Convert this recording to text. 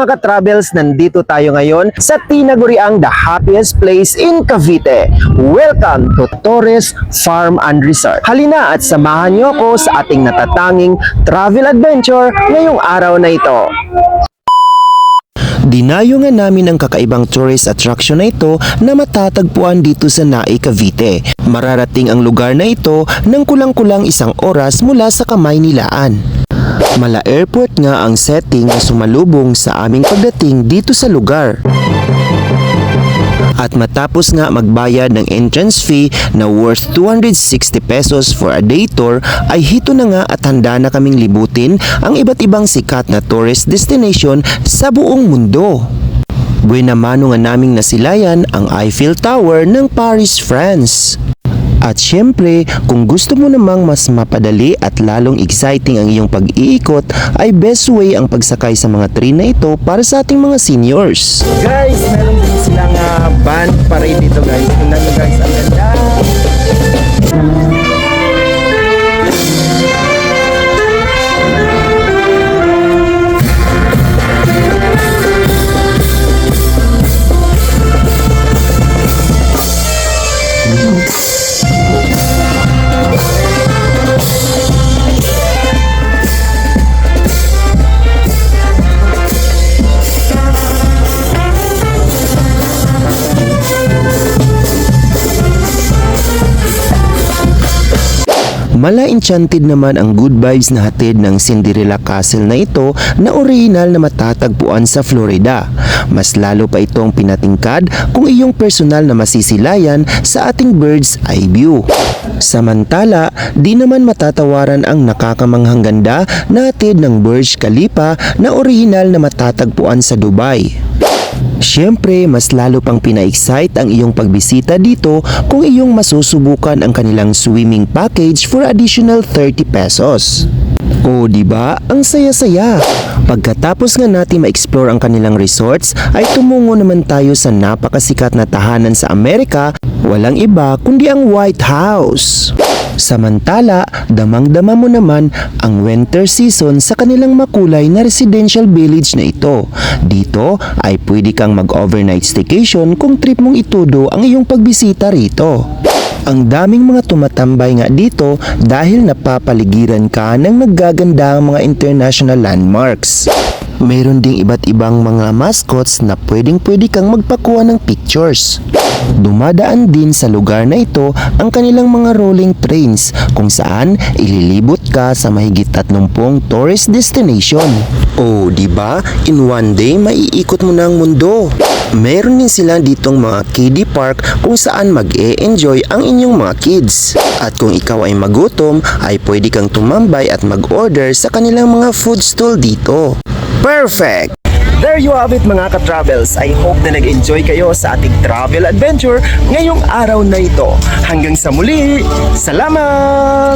mga ka-travels, nandito tayo ngayon sa tinaguriang the happiest place in Cavite. Welcome to Torres Farm and Resort. Halina at samahan niyo ako sa ating natatanging travel adventure ngayong araw na ito. Dinayo nga namin ang kakaibang tourist attraction na ito na matatagpuan dito sa Nae, Cavite. Mararating ang lugar na ito ng kulang-kulang 1 oras mula sa Kamaynilaan. Mala airport nga ang setting na sumalubong sa aming pagdating dito sa lugar. At matapos nga magbayad ng entrance fee na worth 260 pesos for a day tour, ay hito na nga at handa na kaming libutin ang iba't ibang sikat na tourist destination sa buong mundo. Buena mano nga naming nasilayan ang Eiffel Tower ng Paris, France. At syempre, kung gusto mo namang mas mapadali at lalong exciting ang iyong pag-iikot, ay best way ang pagsakay sa mga train na ito para sa ating mga seniors. Guys, meron din silang band parade dito guys. Tingnan nyo guys, ang ganda. Mala enchanted naman ang good vibes na hatid ng Cinderella Castle na ito na original na matatagpuan sa Florida. Mas lalo pa itong pinatingkad kung iyong personal na masisilayan sa ating bird's eye view. Samantala, di naman matatawaran ang nakakamanghang ganda na hatid ng Burj Khalifa na original na matatagpuan sa Dubai. Siyempre, mas lalo pang pina-excite ang iyong pagbisita dito kung iyong masusubukan ang kanilang swimming package for additional 30 pesos. O diba? Ang saya-saya! Pagkatapos nga natin ma-explore ang kanilang resorts, ay tumungo naman tayo sa napakasikat na tahanan sa Amerika, walang iba kundi ang White House. Samantala, damang-dama mo naman ang winter season sa kanilang makulay na residential village na ito. Dito ay pwede kang mag-overnight staycation kung trip mong itudo ang iyong pagbisita rito. Ang daming mga tumatambay nga dito dahil napapaligiran ka ng naggagandang mga international landmarks. Mayroon ding iba't ibang mga mascots na pwedeng-pwede kang magpakuha ng pictures. Dumadaan din sa lugar na ito ang kanilang mga rolling trains kung saan ililibot ka sa mahigit 30 tourist destination. Oh, diba? In one day, maiikot mo na ang mundo. Meron din sila ditong mga kiddie park kung saan mag-e-enjoy ang inyong mga kids. At kung ikaw ay magutom, ay pwede kang tumambay at mag-order sa kanilang mga food stall dito. Perfect! There you have it mga ka-travels. I hope na nag-enjoy kayo sa ating travel adventure ngayong araw na ito. Hanggang sa muli, salamat!